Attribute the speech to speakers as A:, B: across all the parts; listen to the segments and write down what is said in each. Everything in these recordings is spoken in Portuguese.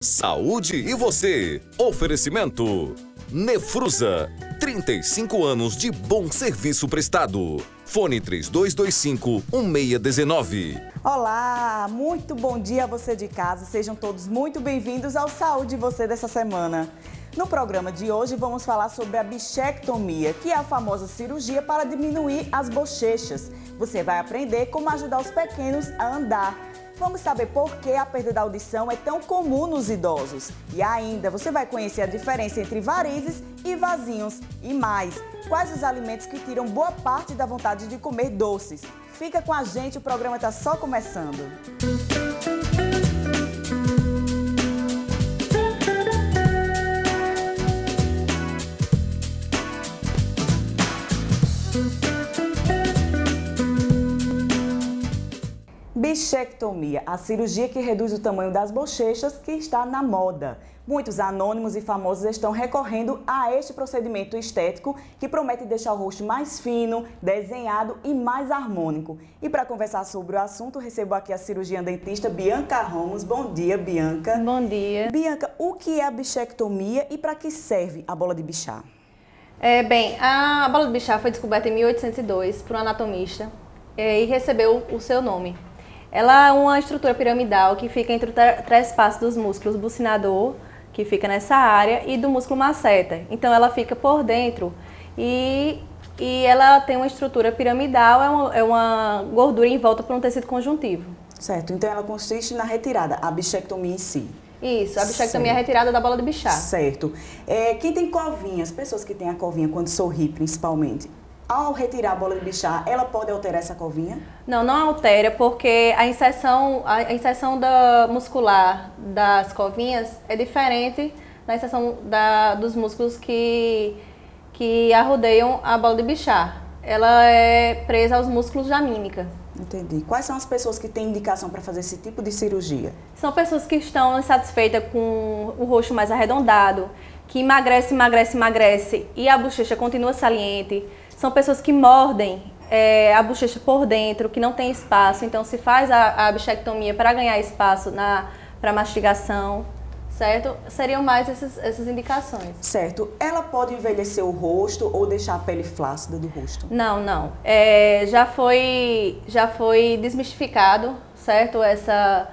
A: Saúde e você. Oferecimento Nefrusa, 35 anos de bom serviço prestado. Fone 3225-1619.
B: Olá, muito bom dia a você de casa. Sejam todos muito bem-vindos ao Saúde e Você dessa semana. No programa de hoje vamos falar sobre a bichectomia, que é a famosa cirurgia para diminuir as bochechas. Você vai aprender como ajudar os pequenos a andar. Vamos saber por que a perda da audição é tão comum nos idosos. E ainda, você vai conhecer a diferença entre varizes e vasinhos. E mais, quais os alimentos que tiram boa parte da vontade de comer doces. Fica com a gente, o programa está só começando. Bichectomia, a cirurgia que reduz o tamanho das bochechas, que está na moda. Muitos anônimos e famosos estão recorrendo a este procedimento estético que promete deixar o rosto mais fino, desenhado e mais harmônico. E para conversar sobre o assunto, recebo aqui a cirurgiã dentista Bianca Ramos. Bom dia, Bianca.
C: Bom dia.
B: Bianca, o que é a bichectomia e para que serve a bola de Bichat?
C: Bem, a bola de Bichat foi descoberta em 1802 por um anatomista e recebeu o seu nome. Ela é uma estrutura piramidal que fica entre o trespasse dos músculos bucinador, que fica nessa área, e do músculo masseter. Então ela fica por dentro e ela tem uma estrutura piramidal, é uma gordura em volta por um tecido conjuntivo.
B: Certo, então ela consiste na retirada, a bichectomia em si.
C: Isso, a bichectomia é a retirada da bola de Bichat.
B: Certo. Quem tem covinha, as pessoas que têm a covinha quando sorri principalmente, ao retirar a bola de Bichat, ela pode alterar essa covinha?
C: Não, não altera, porque a inserção muscular das covinhas é diferente da inserção dos músculos que arrodeiam a bola de Bichat. Ela é presa aos músculos da mímica.
B: Entendi. Quais são as pessoas que têm indicação para fazer esse tipo de cirurgia?
C: São pessoas que estão insatisfeitas com o rosto mais arredondado, que emagrece e a bochecha continua saliente. São pessoas que mordem a bochecha por dentro, que não tem espaço, então se faz a bichectomia para ganhar espaço para mastigação, certo? Seriam mais essas indicações.
B: Certo. Ela pode envelhecer o rosto ou deixar a pele flácida do rosto?
C: Não, não. Já foi desmistificado, certo? Essa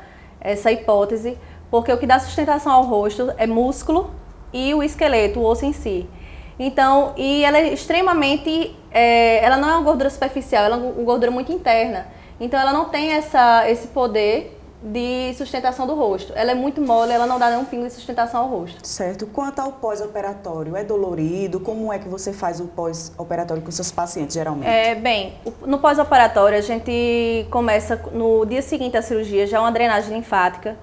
C: hipótese, porque o que dá sustentação ao rosto é músculo e o esqueleto, o osso em si. Então, e ela é extremamente, ela não é uma gordura superficial, ela é uma gordura muito interna. Então ela não tem esse poder de sustentação do rosto. Ela é muito mole, ela não dá nenhum pingo de sustentação ao rosto.
B: Certo. Quanto ao pós-operatório, é dolorido? Como é que você faz o pós-operatório com seus pacientes, geralmente?
C: Bem, no pós-operatório a gente começa no dia seguinte à cirurgia, já uma drenagem linfática.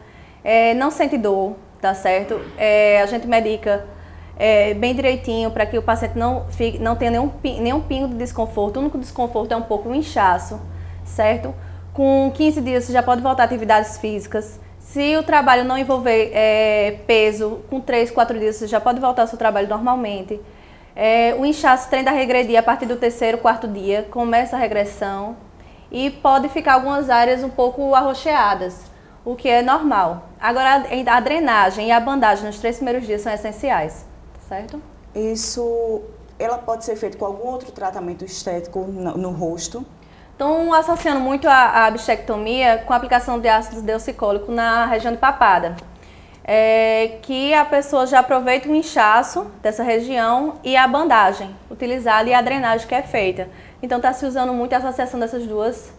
C: Não sente dor, tá certo? A gente medica bem direitinho para que o paciente não tenha nenhum pingo de desconforto. O único desconforto é um pouco o inchaço, certo? Com 15 dias você já pode voltar a atividades físicas. Se o trabalho não envolver peso, com 3, 4 dias você já pode voltar ao seu trabalho normalmente. O inchaço tende a regredir a partir do 3º, 4º dia, começa a regressão e pode ficar algumas áreas um pouco arroxeadas, o que é normal. Agora a drenagem e a bandagem nos 3 primeiros dias são essenciais. Certo?
B: Isso, ela pode ser feita com algum outro tratamento estético no rosto?
C: Estão associando muito a bichectomia com a aplicação de ácido deoxicólico na região de papada. Que a pessoa já aproveita o inchaço dessa região e a bandagem utilizada e a drenagem que é feita. Então está se usando muito a associação desses dois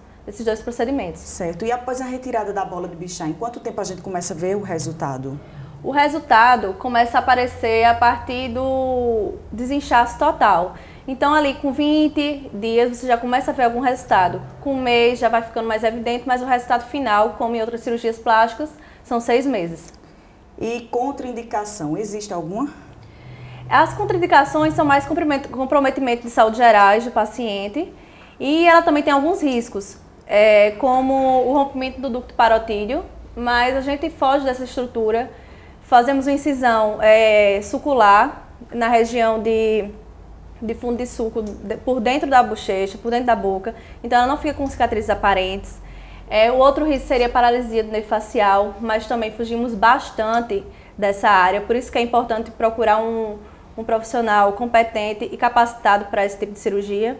C: procedimentos.
B: Certo. E após a retirada da bola de Bichat, em quanto tempo a gente começa a ver o resultado?
C: O resultado começa a aparecer a partir do desinchaço total. Então ali com 20 dias você já começa a ver algum resultado. Com um mês já vai ficando mais evidente, mas o resultado final, como em outras cirurgias plásticas, são 6 meses.
B: E contraindicação, existe alguma?
C: As contraindicações são mais comprometimento de saúde gerais do paciente e ela também tem alguns riscos, como o rompimento do ducto parotídeo, mas a gente foge dessa estrutura. Fazemos uma incisão sucular na região de fundo de sulco por dentro da bochecha, por dentro da boca. Então ela não fica com cicatrizes aparentes. O outro risco seria paralisia do nervo facial, mas também fugimos bastante dessa área, por isso que é importante procurar um profissional competente e capacitado para esse tipo de cirurgia.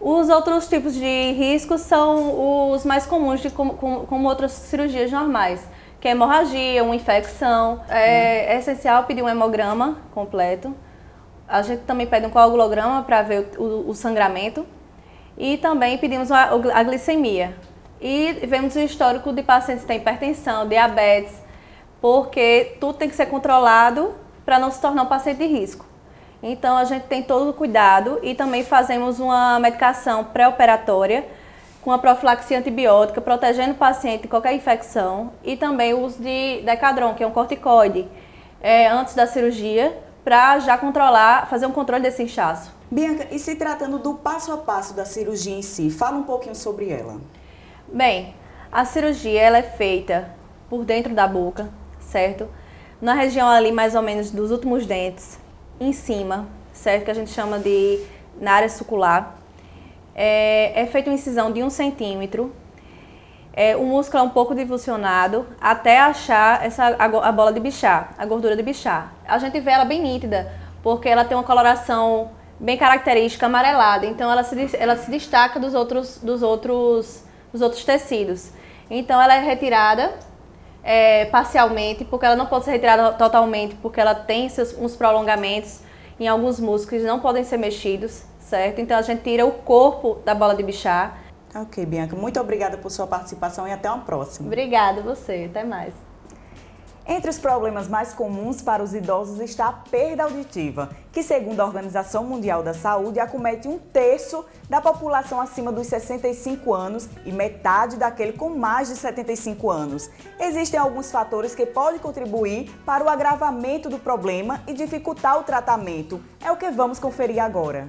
C: Os outros tipos de riscos são os mais comuns, como outras cirurgias normais, que é hemorragia, uma infecção. É essencial pedir um hemograma completo. A gente também pede um coagulograma para ver o sangramento. E também pedimos a glicemia. E vemos o histórico de pacientes que têm hipertensão, diabetes, porque tudo tem que ser controlado para não se tornar um paciente de risco. Então a gente tem todo o cuidado e também fazemos uma medicação pré-operatória com a profilaxia antibiótica, protegendo o paciente de qualquer infecção, e também o uso de Decadron, que é um corticoide, antes da cirurgia, para já fazer um controle desse inchaço.
B: Bianca, e se tratando do passo a passo da cirurgia em si, fala um pouquinho sobre ela.
C: Bem, a cirurgia ela é feita por dentro da boca, certo? Na região ali mais ou menos dos últimos dentes, em cima, certo? Que a gente chama na área sucular. É feita uma incisão de 1 centímetro. O músculo é um pouco divulsionado até achar a bola de Bichat, a gordura de Bichat. A gente vê ela bem nítida, porque ela tem uma coloração bem característica, amarelada. Então ela se destaca dos outros tecidos. Então ela é retirada parcialmente, porque ela não pode ser retirada totalmente, porque ela tem uns prolongamentos em alguns músculos que não podem ser mexidos, certo? Então a gente tira o corpo da bola de Bichat.
B: Ok, Bianca, muito obrigada por sua participação e até uma próxima.
C: Obrigada você, até mais.
B: Entre os problemas mais comuns para os idosos está a perda auditiva, que segundo a Organização Mundial da Saúde acomete 1/3 da população acima dos 65 anos e metade daquele com mais de 75 anos. Existem alguns fatores que podem contribuir para o agravamento do problema e dificultar o tratamento. É o que vamos conferir agora.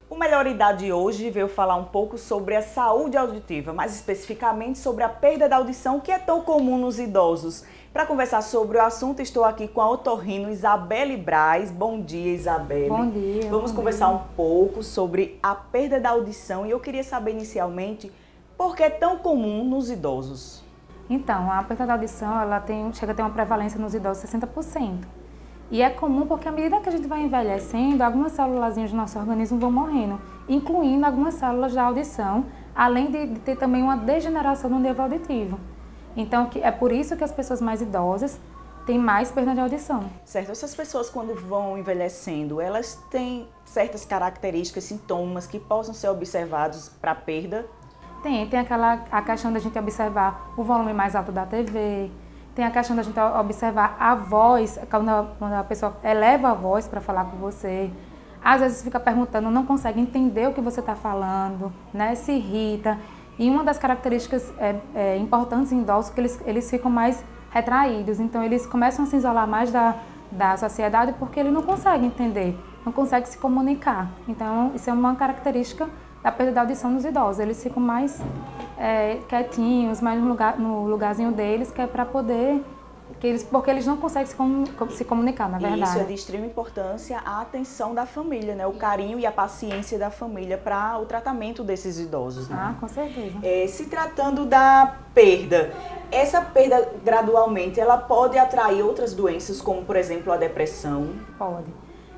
B: O Melhoridade de hoje veio falar um pouco sobre a saúde auditiva, mais especificamente sobre a perda da audição que é tão comum nos idosos. Para conversar sobre o assunto, estou aqui com a otorrino Isabelle Braz. Bom dia, Isabelle.
D: Bom dia.
B: Vamos conversar um pouco sobre a perda da audição e eu queria saber inicialmente por que é tão comum nos idosos.
D: Então, a perda da audição chega a ter uma prevalência nos idosos de 60%. E é comum porque à medida que a gente vai envelhecendo, algumas célulazinhas do nosso organismo vão morrendo, incluindo algumas células da audição, além de ter também uma degeneração no nervo auditivo. Então, é por isso que as pessoas mais idosas têm mais perda de audição.
B: Certo. Essas pessoas, quando vão envelhecendo, elas têm certas características, sintomas que possam ser observados para a perda?
D: Tem a questão da gente observar o volume mais alto da TV, tem a questão da gente observar a voz, quando a pessoa eleva a voz para falar com você. Às vezes fica perguntando, não consegue entender o que você está falando, né? Se irrita. E uma das características importantes em idosos é que eles ficam mais retraídos. Então eles começam a se isolar mais da sociedade porque ele não consegue entender, não consegue se comunicar. Então isso é uma característica da perda da audição nos idosos. Eles ficam mais quietinhos, mais no lugarzinho deles, que é para poder... porque eles não conseguem se comunicar, na verdade.
B: E isso é de extrema importância a atenção da família, né? O carinho e a paciência da família para o tratamento desses idosos, né?
D: Ah, com certeza.
B: Se tratando da perda, essa perda gradualmente, ela pode atrair outras doenças, como por exemplo a depressão?
D: Pode.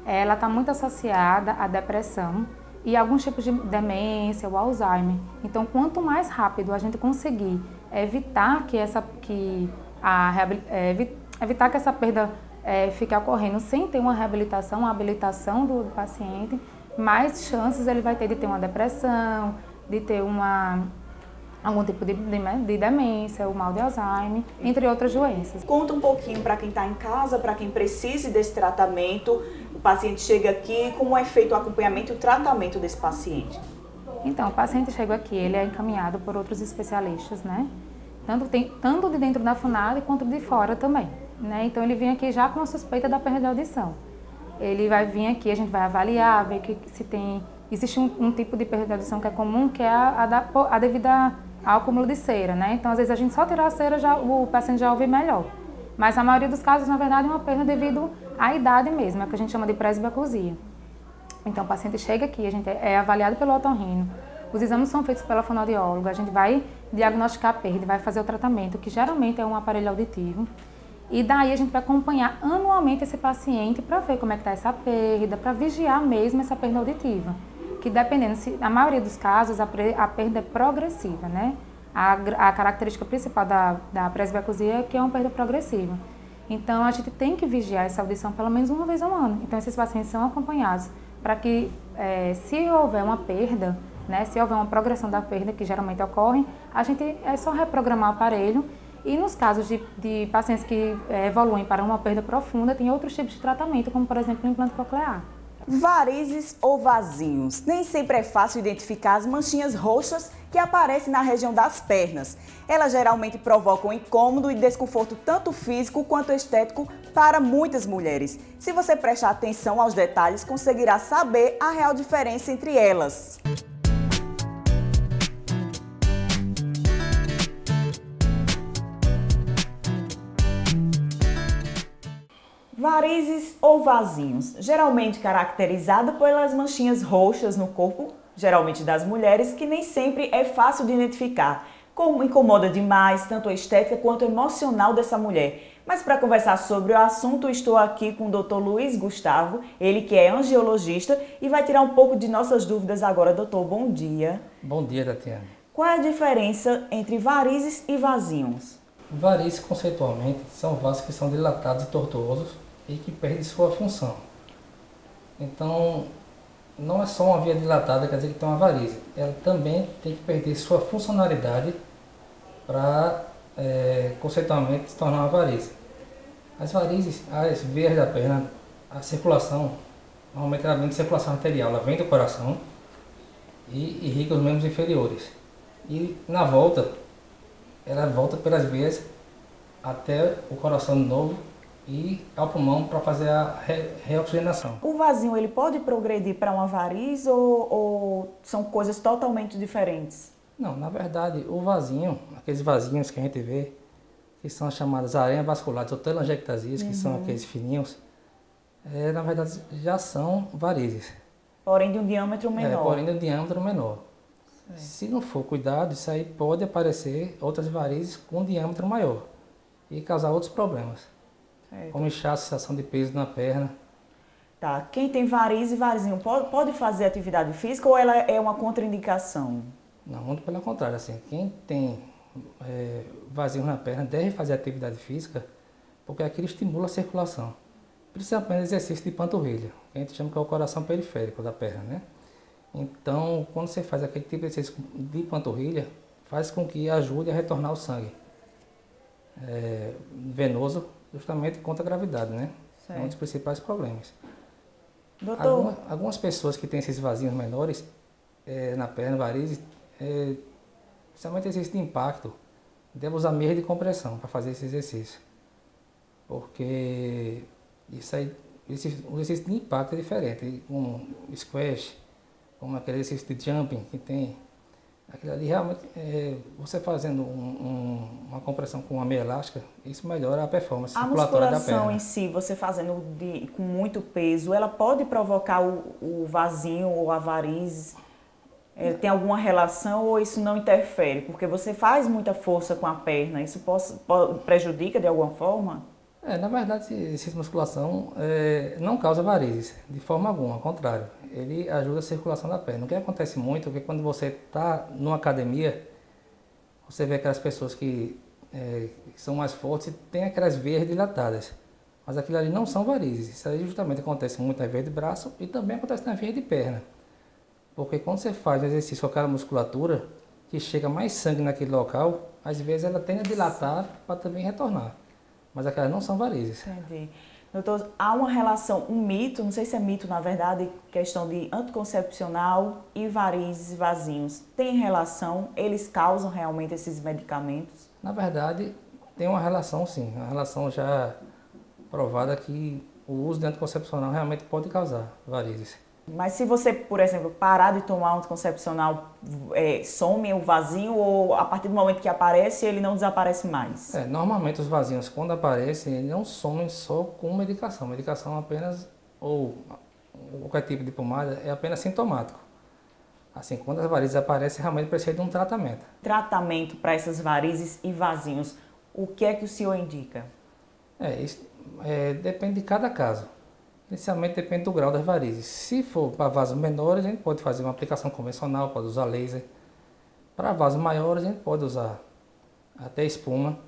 D: Ela está muito associada à depressão e alguns tipos de demência, o Alzheimer. Então, quanto mais rápido a gente conseguir evitar que essa perda fique ocorrendo sem ter uma reabilitação, uma habilitação do paciente, mais chances ele vai ter de ter uma depressão, de ter algum tipo de demência, o mal de Alzheimer, entre outras doenças.
B: Conta um pouquinho para quem está em casa, para quem precise desse tratamento. O paciente chega aqui, como é feito o acompanhamento e o tratamento desse paciente?
D: Então, o paciente chega aqui, ele é encaminhado por outros especialistas, né? Tanto de dentro da FUNAD quanto de fora também, né? Então ele vem aqui já com a suspeita da perda de audição. Ele vai vir aqui, a gente vai avaliar, ver que existe um tipo de perda de audição que é comum, que é a devida ao acúmulo de cera, né? Então às vezes a gente só tirar a cera, o paciente já ouve melhor. Mas a maioria dos casos, na verdade, é uma perda devido à idade mesmo, é o que a gente chama de presbiacusia. Então, o paciente chega aqui, a gente é avaliado pelo otorrino, os exames são feitos pela fonoaudióloga, a gente vai diagnosticar a perda, vai fazer o tratamento, que geralmente é um aparelho auditivo. E daí a gente vai acompanhar anualmente esse paciente para ver como é que está essa perda, para vigiar mesmo essa perda auditiva. Que dependendo, na maioria dos casos, a perda é progressiva, né? A característica principal da presbiacusia é que é uma perda progressiva. Então, a gente tem que vigiar essa audição pelo menos uma vez ao ano. Então, esses pacientes são acompanhados para que, se houver uma perda, né, se houver uma progressão da perda, que geralmente ocorre, a gente é só reprogramar o aparelho. E nos casos de pacientes que evoluem para uma perda profunda, tem outros tipos de tratamento, como, por exemplo, o implante coclear.
B: Varizes ou vasinhos. Nem sempre é fácil identificar as manchinhas roxas que aparecem na região das pernas. Elas geralmente provocam incômodo e desconforto tanto físico quanto estético para muitas mulheres. Se você prestar atenção aos detalhes, conseguirá saber a real diferença entre elas. Varizes ou vasinhos, geralmente caracterizado pelas manchinhas roxas no corpo, geralmente das mulheres, que nem sempre é fácil de identificar, como incomoda demais tanto a estética quanto o emocional dessa mulher. Mas para conversar sobre o assunto, estou aqui com o Dr. Luiz Gustavo, ele que é angiologista e vai tirar um pouco de nossas dúvidas agora. Doutor, bom dia.
E: Bom dia, Tatiana.
B: Qual é a diferença entre varizes e vasinhos?
E: Varizes, conceitualmente, são vasos que são dilatados e tortuosos e que perdem sua função. Então, não é só uma via dilatada, quer dizer que tem uma varize. Ela também tem que perder sua funcionalidade para, conceitualmente, se tornar uma varize. As varizes, as veias da perna, a circulação, normalmente ela vem de circulação arterial, ela vem do coração e irriga os membros inferiores. E na volta, ela volta pelas veias até o coração de novo e ao pulmão para fazer a reoxigenação.
B: O vasinho, ele pode progredir para uma variz ou são coisas totalmente diferentes?
E: Não, na verdade, o vasinho, aqueles vasinhos que a gente vê, que são as chamadas aranhas vasculares ou telangiectasias, que são aqueles fininhos, na verdade já são varizes.
B: Porém de um diâmetro menor.
E: Porém de um diâmetro menor. Se não for cuidado, isso aí pode aparecer outras varizes com diâmetro maior e causar outros problemas. Como inchaço, sensação de peso na perna.
B: Tá. Quem tem variz e vasinho pode fazer atividade física ou ela é uma contraindicação?
E: Não, muito pelo contrário. Assim, quem tem vasinho na perna deve fazer atividade física porque aquilo estimula a circulação. Principalmente exercício de panturrilha, que a gente chama que é o coração periférico da perna, né? Então, quando você faz aquele tipo de exercício de panturrilha, faz com que ajude a retornar o sangue venoso, justamente contra a gravidade, né? É um dos principais problemas.
B: Doutor...
E: Algumas pessoas que têm esses vasinhos menores na perna, varizes, principalmente exercício de impacto, devem usar meia de compressão para fazer esse exercício. Porque isso aí, o exercício de impacto é diferente. Um squash, como aquele exercício de jumping que tem, aquilo ali realmente, você fazendo uma compressão com uma meia elástica, isso melhora a performance circulatória da perna.
B: A musculação em si, você fazendo com muito peso, ela pode provocar o vasinho ou a variz? Tem alguma relação ou isso não interfere? Porque você faz muita força com a perna, isso prejudica de alguma forma?
E: Na verdade, esse exercício de musculação não causa varizes, de forma alguma, ao contrário. Ele ajuda a circulação da perna. O que acontece muito é que quando você está numa academia, você vê aquelas pessoas que são mais fortes e tem aquelas veias dilatadas. Mas aquilo ali não são varizes. Isso aí justamente acontece muito na veia de braço e também acontece na veia de perna. Porque quando você faz um exercício com aquela musculatura, que chega mais sangue naquele local, às vezes ela tende a dilatar para também retornar. Mas aquelas não são varizes.
B: Entendi. Doutor, há uma relação, um mito, não sei se é mito na verdade, questão de anticoncepcional e varizes e vasinhos. Tem relação? Eles causam realmente esses medicamentos?
E: Na verdade, tem uma relação sim. Uma relação já provada que o uso de anticoncepcional realmente pode causar varizes.
B: Mas se você, por exemplo, parar de tomar um anticoncepcional, some o vasinho ou a partir do momento que aparece, ele não desaparece mais?
E: Normalmente os vasinhos, quando aparecem, eles não somem só com medicação. Medicação apenas, ou qualquer tipo de pomada, é apenas sintomático. Assim, quando as varizes aparecem, realmente precisa de um tratamento.
B: Tratamento para essas varizes e vasinhos, o que é que o senhor indica?
E: Isso depende de cada caso. Inicialmente depende do grau das varizes. Se for para vasos menores, a gente pode fazer uma aplicação convencional, pode usar laser. Para vasos maiores, a gente pode usar até espuma.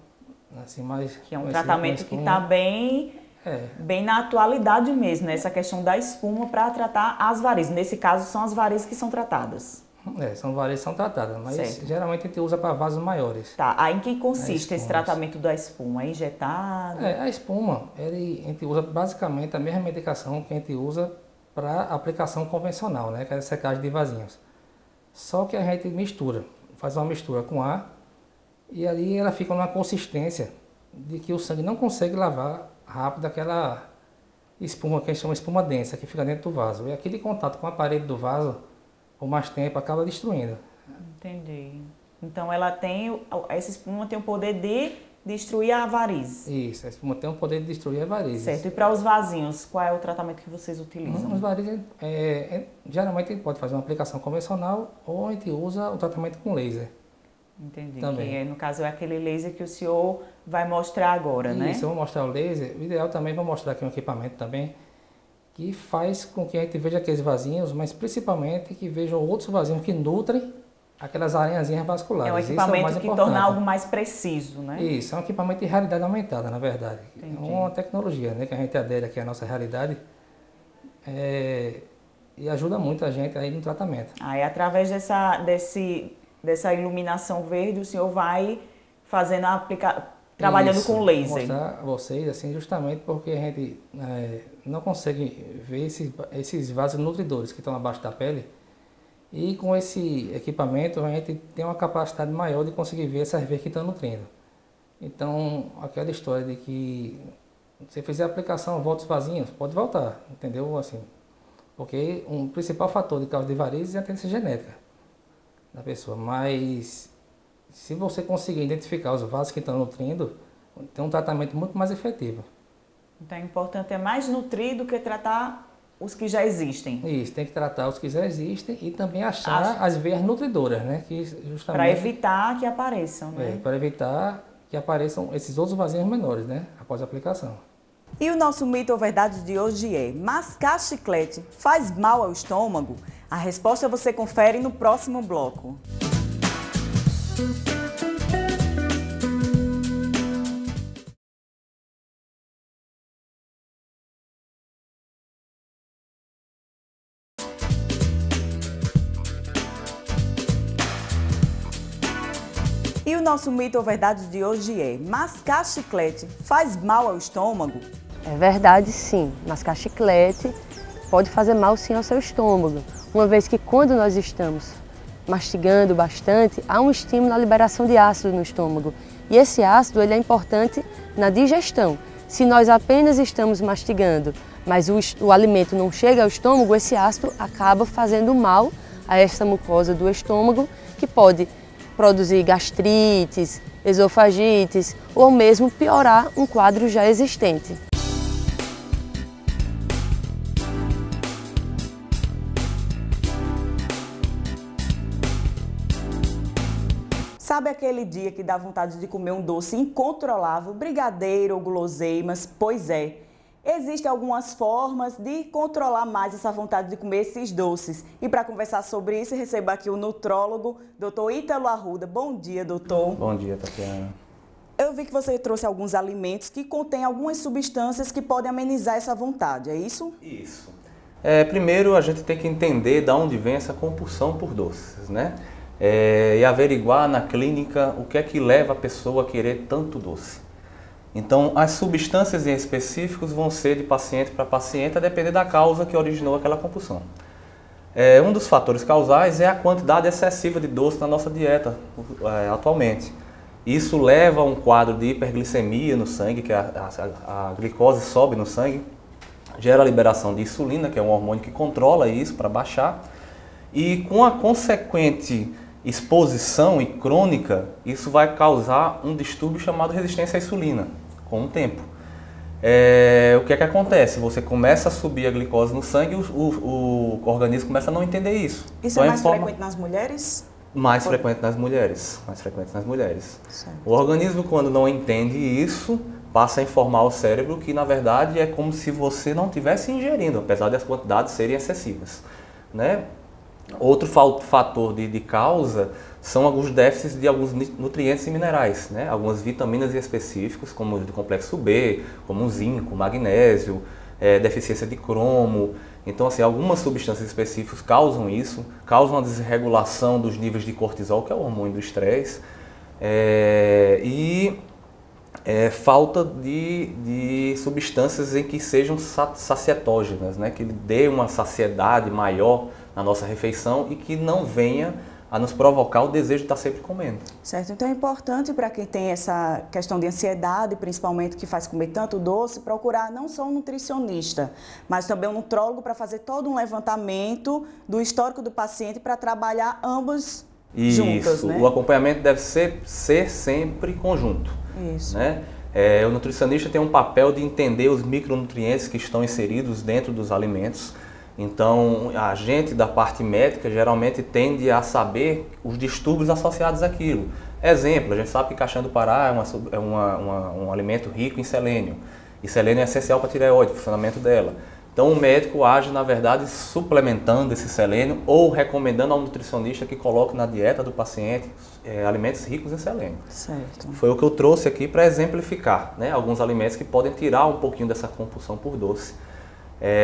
E: Assim, mais
B: que é um tratamento que está bem na atualidade mesmo, né? Essa questão da espuma para tratar as varizes. Nesse caso, são as varizes que são tratadas.
E: São varizes que são tratadas, mas
B: certo.
E: Geralmente a gente usa para vasos maiores.
B: Tá, aí em que consiste esse tratamento da espuma? É injetado?
E: A espuma, a gente usa basicamente a mesma medicação que a gente usa para aplicação convencional, né? Que é a secagem de vasinhos. Só que a gente mistura, faz uma mistura com ar e ali ela fica numa consistência de que o sangue não consegue lavar rápido aquela espuma que a gente chama de espuma densa, que fica dentro do vaso. E aquele contato com a parede do vaso, por mais tempo, acaba destruindo.
B: Entendi. Então essa espuma tem o poder de destruir a variz.
E: Isso, a espuma tem o poder de destruir a variz.
B: Certo. E para os vasinhos, qual é o tratamento que vocês utilizam?
E: Os varizes, geralmente a gente pode fazer uma aplicação convencional ou a gente usa o tratamento com laser.
B: Entendi.
E: Também.
B: Que no caso é aquele laser que o senhor vai mostrar agora, né?
E: Isso, eu vou mostrar o laser. O ideal também, vou mostrar aqui um equipamento também, que faz com que a gente veja aqueles vasinhos, mas principalmente que vejam outros vasinhos que nutrem aquelas aranhazinhas vasculares.
B: É um equipamento que torna algo mais preciso, né?
E: Isso, é um equipamento de realidade aumentada, na verdade.
B: Entendi.
E: É uma tecnologia, né, que a gente adere aqui à nossa realidade e ajuda muito a gente aí no tratamento.
B: Aí, através dessa iluminação verde, o senhor vai fazendo trabalhando com laser.
E: Vou mostrar a vocês, assim, justamente porque a gente não consegue ver esses vasos nutridores que estão abaixo da pele. E com esse equipamento a gente tem uma capacidade maior de conseguir ver essas veias que estão nutrindo. Então, aquela história de que se fizer a aplicação, volta os vasinhos, pode voltar, entendeu? Assim, porque um principal fator de causa de varizes é a tendência genética da pessoa. Mas se você conseguir identificar os vasos que estão nutrindo, tem um tratamento muito mais efetivo.
B: Então, é importante mais nutrir do que tratar os que já existem.
E: Isso, tem que tratar os que já existem e também achar as veias nutridoras, né? Que justamente
B: para evitar que apareçam, né?
E: Para evitar que apareçam esses outros vasinhos menores, né? Após a aplicação.
B: E o nosso mito ou verdade de hoje é: mascar chiclete faz mal ao estômago? A resposta você confere no próximo bloco. E o nosso mito ou verdade de hoje é: mascar chiclete faz mal ao estômago?
F: É verdade, sim. Mascar chiclete pode fazer mal, sim, ao seu estômago, uma vez que quando nós estamos mastigando bastante, há um estímulo na liberação de ácido no estômago. E esse ácido ele é importante na digestão. Se nós apenas estamos mastigando, mas o alimento não chega ao estômago, esse ácido acaba fazendo mal a essa mucosa do estômago, que pode produzir gastrites, esofagites ou mesmo piorar um quadro já existente.
B: Sabe aquele dia que dá vontade de comer um doce incontrolável, brigadeiro ou guloseimas? Pois é. Existem algumas formas de controlar mais essa vontade de comer esses doces. E para conversar sobre isso, recebo aqui o nutrólogo, Dr. Ítalo Arruda. Bom dia, doutor.
G: Bom dia, Tatiana.
B: Eu vi que você trouxe alguns alimentos que contêm algumas substâncias que podem amenizar essa vontade, é isso?
G: Isso. Primeiro, a gente tem que entender de onde vem essa compulsão por doces, né? E averiguar na clínica o que é que leva a pessoa a querer tanto doce. Então, as substâncias em específicos vão ser de paciente para paciente, a depender da causa que originou aquela compulsão. Um dos fatores causais é a quantidade excessiva de doce na nossa dieta atualmente. Isso leva a um quadro de hiperglicemia no sangue, que a glicose sobe no sangue, gera a liberação de insulina, que é um hormônio que controla isso para baixar, e com a consequente exposição e crônica, isso vai causar um distúrbio chamado resistência à insulina, com o tempo. o que é que acontece? Você começa a subir a glicose no sangue e o organismo começa a não entender isso.
B: Isso é mais frequente nas mulheres?
G: Mais frequente nas mulheres. Mais frequente nas mulheres.
B: Certo.
G: O organismo, quando não entende isso, passa a informar o cérebro que, na verdade, é como se você não estivesse ingerindo, apesar das quantidades serem excessivas, né? Outro fator de causa são alguns déficits de alguns nutrientes e minerais, né? Algumas vitaminas específicas, como o do complexo B, como o zinco, magnésio, deficiência de cromo. Então, assim, algumas substâncias específicas causam isso, causam a desregulação dos níveis de cortisol, que é o hormônio do estresse, falta de substâncias em que sejam sacietógenas, né? Que dê uma saciedade maior na nossa refeição e que não venha a nos provocar o desejo de estar sempre comendo.
B: Certo, então é importante para quem tem essa questão de ansiedade, principalmente que faz comer tanto doce, procurar não só um nutricionista, mas também um nutrólogo para fazer todo um levantamento do histórico do paciente para trabalhar ambos juntos, né?
G: O acompanhamento deve ser sempre conjunto.
B: Isso.
G: Né? O nutricionista tem um papel de entender os micronutrientes que estão inseridos dentro dos alimentos. Então, a gente da parte médica geralmente tende a saber os distúrbios associados àquilo. Exemplo, a gente sabe que castanha do Pará é um alimento rico em selênio. E selênio é essencial para a tireoide, o funcionamento dela. Então, o médico age, na verdade, suplementando esse selênio ou recomendando ao nutricionista que coloque na dieta do paciente alimentos ricos em selênio.
B: Certo.
G: Foi o que eu trouxe aqui para exemplificar, né? Alguns alimentos que podem tirar um pouquinho dessa compulsão por doce.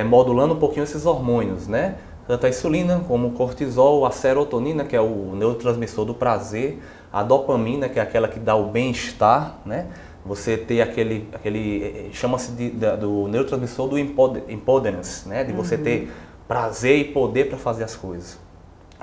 G: Modulando um pouquinho esses hormônios, né? Tanto a insulina como o cortisol, a serotonina, que é o neurotransmissor do prazer, a dopamina, que é aquela que dá o bem-estar, né? Você ter chama-se do neurotransmissor do impotence, né? De você ter prazer e poder para fazer as coisas.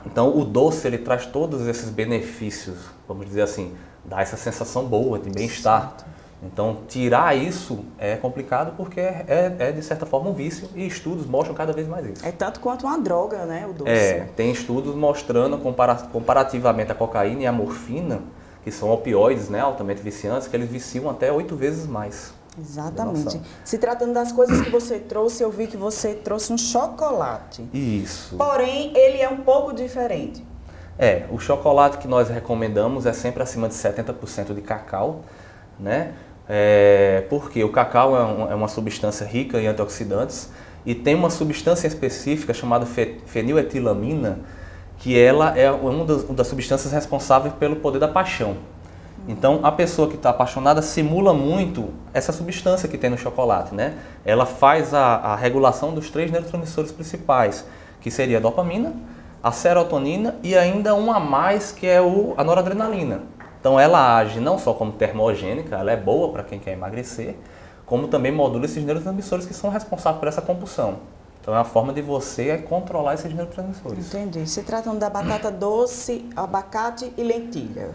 G: Então o doce, ele traz todos esses benefícios, vamos dizer assim, dá essa sensação boa de bem-estar. Então, tirar isso é complicado porque é de certa forma um vício e estudos mostram cada vez mais isso.
B: É tanto quanto uma droga, né, o doce.
G: Tem estudos mostrando comparativamente a cocaína e a morfina, que são opioides, né, altamente viciantes, que eles viciam até 8 vezes mais.
B: Exatamente. Se tratando das coisas que você trouxe, eu vi que você trouxe um chocolate.
G: Isso.
B: Porém, ele é um pouco diferente.
G: O chocolate que nós recomendamos é sempre acima de 70% de cacau, né? Porque o cacau é uma substância rica em antioxidantes e tem uma substância específica chamada feniletilamina, que ela é uma das substâncias responsáveis pelo poder da paixão. Então, a pessoa que está apaixonada simula muito essa substância que tem no chocolate, né? Ela faz a regulação dos 3 neurotransmissores principais, que seria a dopamina, a serotonina e ainda um a mais, que é a noradrenalina. Então ela age não só como termogênica, ela é boa para quem quer emagrecer, como também modula esses neurotransmissores que são responsáveis por essa compulsão. Então é uma forma de você controlar esses neurotransmissores.
B: Entendi. Se tratam da batata doce, abacate e lentilha.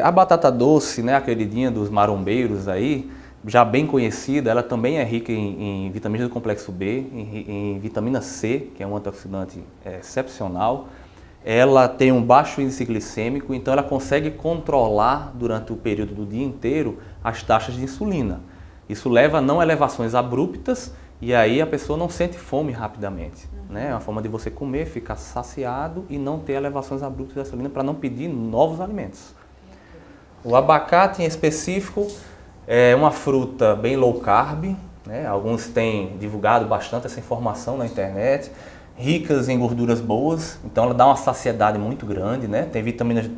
G: A batata doce, né, a queridinha dos marombeiros aí, já bem conhecida, ela também é rica em vitaminas do complexo B, em vitamina C, que é um antioxidante excepcional. Ela tem um baixo índice glicêmico, então ela consegue controlar durante o período do dia inteiro as taxas de insulina. Isso leva a não elevações abruptas e aí a pessoa não sente fome rapidamente. Né? É uma forma de você comer, ficar saciado e não ter elevações abruptas de insulina para não pedir novos alimentos. O abacate em específico é uma fruta bem low carb, né? Alguns têm divulgado bastante essa informação na internet. Ricas em gorduras boas, então ela dá uma saciedade muito grande, né? Tem vitaminas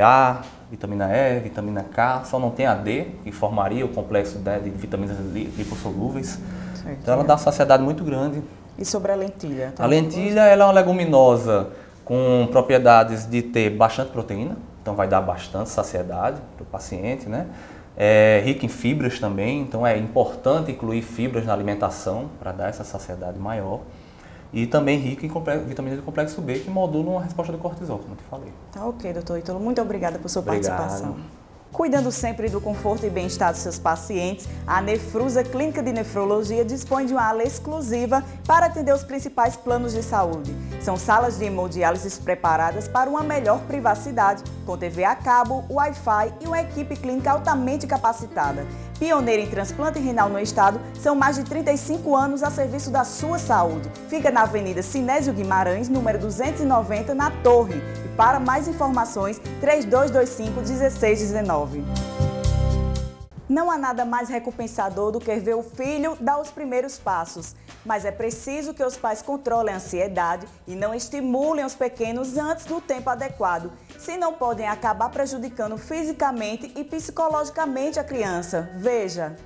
G: A, vitamina E, vitamina K, só não tem a D, que formaria o complexo de vitaminas lipossolúveis. Certo. Então ela dá uma saciedade muito grande.
B: E sobre a lentilha?
G: A lentilha ela é uma leguminosa com propriedades de ter bastante proteína, então vai dar bastante saciedade para o paciente, né? É rica em fibras também, então é importante incluir fibras na alimentação para dar essa saciedade maior. E também rica em vitaminas do complexo B, que modulam a resposta do cortisol, como eu te falei.
B: Tá ok, doutor Ítalo. Muito obrigada por sua participação. Cuidando sempre do conforto e bem-estar dos seus pacientes, a Nefrusa Clínica de Nefrologia dispõe de uma ala exclusiva para atender os principais planos de saúde. São salas de hemodiálise preparadas para uma melhor privacidade, com TV a cabo, Wi-Fi e uma equipe clínica altamente capacitada. Pioneira em transplante renal no estado, são mais de 35 anos a serviço da sua saúde. Fica na Avenida Sinésio Guimarães, número 290, na Torre. E para mais informações, 3225-1619. Não há nada mais recompensador do que ver o filho dar os primeiros passos. Mas é preciso que os pais controlem a ansiedade e não estimulem os pequenos antes do tempo adequado, senão podem acabar prejudicando fisicamente e psicologicamente a criança. Veja!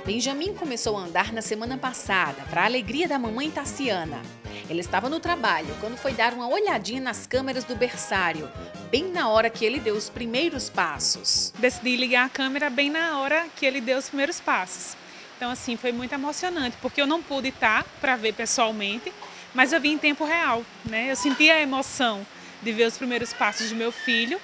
H: Benjamin começou a andar na semana passada, para a alegria da mamãe Tassiana. Ele estava no trabalho quando foi dar uma olhadinha nas câmeras do berçário, bem na hora que ele deu os primeiros passos.
I: Decidi ligar a câmera bem na hora que ele deu os primeiros passos. Então, assim, foi muito emocionante, porque eu não pude estar para ver pessoalmente, mas eu vi em tempo real, né? Eu senti a emoção de ver os primeiros passos de meu filho,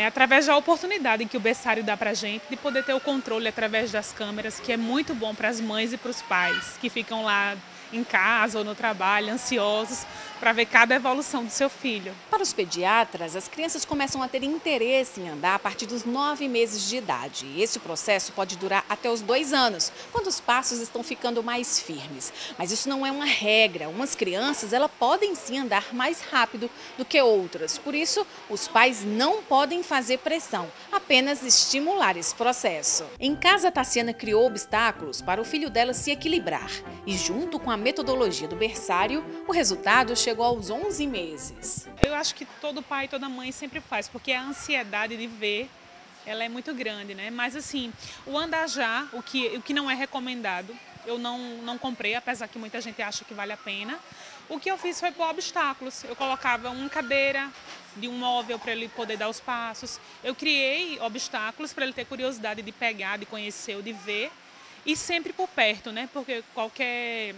I: através da oportunidade que o berçário dá para a gente de poder ter o controle através das câmeras, que é muito bom para as mães e para os pais que ficam lá em casa ou no trabalho, ansiosos para ver cada evolução do seu filho.
H: Para os pediatras, as crianças começam a ter interesse em andar a partir dos 9 meses de idade. E esse processo pode durar até os 2 anos, quando os passos estão ficando mais firmes. Mas isso não é uma regra. Umas crianças podem sim andar mais rápido do que outras. Por isso, os pais não podem fazer pressão, apenas estimular esse processo. Em casa, a Tassiana criou obstáculos para o filho dela se equilibrar. E junto com a metodologia do berçário, o resultado chegou aos 11 meses.
I: Eu acho que todo pai e toda mãe sempre faz, porque a ansiedade de ver, ela é muito grande, né? Mas assim, o andar já, o que não é recomendado, eu não comprei, apesar que muita gente acha que vale a pena. O que eu fiz foi pôr obstáculos. Eu colocava uma cadeira de um móvel para ele poder dar os passos. Eu criei obstáculos para ele ter curiosidade de pegar, de conhecer ou de ver. E sempre por perto, né? Porque qualquer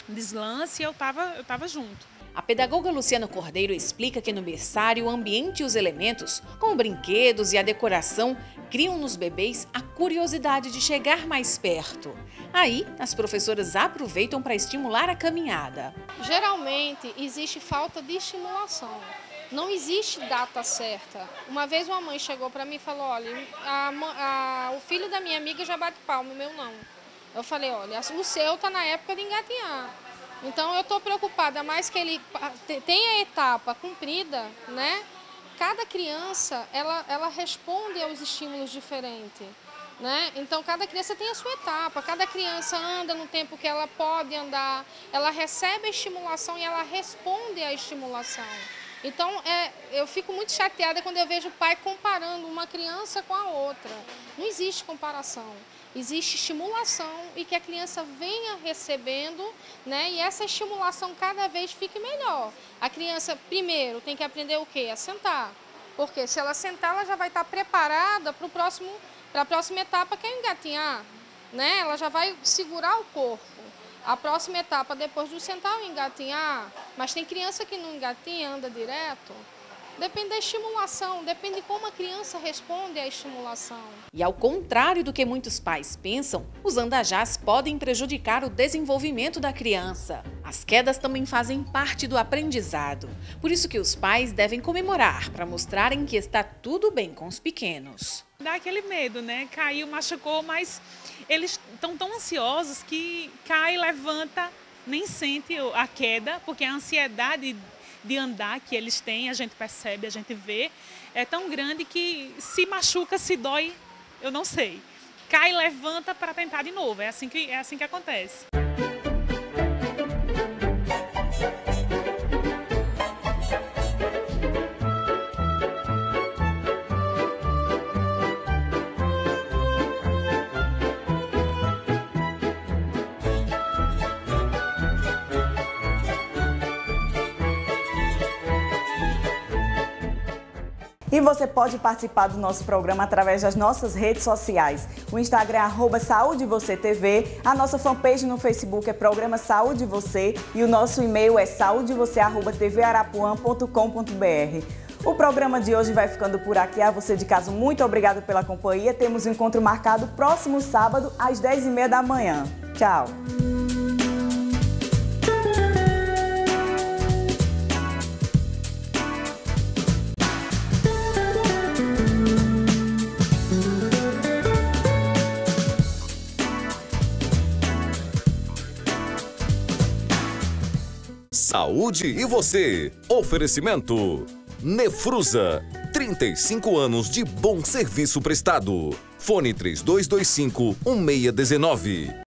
I: deslance eu tava junto.
H: A pedagoga Luciana Cordeiro explica que no berçário o ambiente e os elementos, como brinquedos e a decoração, criam nos bebês a curiosidade de chegar mais perto. Aí, as professoras aproveitam para estimular a caminhada.
J: Geralmente, existe falta de estimulação. Não existe data certa. Uma vez uma mãe chegou para mim e falou, olha, o filho da minha amiga já bate palma, o meu não. Eu falei, olha, o seu está na época de engatinhar. Então eu estou preocupada, mais que ele tenha a etapa cumprida, né? Cada criança, ela responde aos estímulos diferentes, né? Então cada criança tem a sua etapa, cada criança anda no tempo que ela pode andar, ela recebe a estimulação e ela responde à estimulação. Então, eu fico muito chateada quando eu vejo o pai comparando uma criança com a outra. Não existe comparação. Existe estimulação e que a criança venha recebendo, né? E essa estimulação cada vez fique melhor. A criança, primeiro, tem que aprender o quê? A sentar. Porque se ela sentar, ela já vai estar preparada para a próxima etapa, que é engatinhar, né? Ela já vai segurar o corpo. A próxima etapa, depois do sentar, é engatinhar. Mas tem criança que não engatinha, anda direto. Depende da estimulação, depende de como a criança responde à estimulação.
H: E ao contrário do que muitos pais pensam, os andajás podem prejudicar o desenvolvimento da criança. As quedas também fazem parte do aprendizado. Por isso que os pais devem comemorar, para mostrarem que está tudo bem com os pequenos.
I: Dá aquele medo, né? Caiu, machucou, mas eles estão tão ansiosos que cai, levanta, nem sente a queda, porque a ansiedade de andar que eles têm, a gente percebe, a gente vê, é tão grande que se machuca, se dói, eu não sei. Cai, levanta para tentar de novo, é assim que acontece.
B: E você pode participar do nosso programa através das nossas redes sociais. O Instagram é @SaúdeVocêTV, a nossa fanpage no Facebook é Programa Saúde Você e o nosso e-mail é saudevocê@tvarapuã.com.br. O programa de hoje vai ficando por aqui. A você de casa, muito obrigado pela companhia. Temos um encontro marcado próximo sábado, às 10h30 da manhã. Tchau!
A: Saúde e você. Oferecimento. Nefrusa. 35 anos de bom serviço prestado. Fone 3225-1619.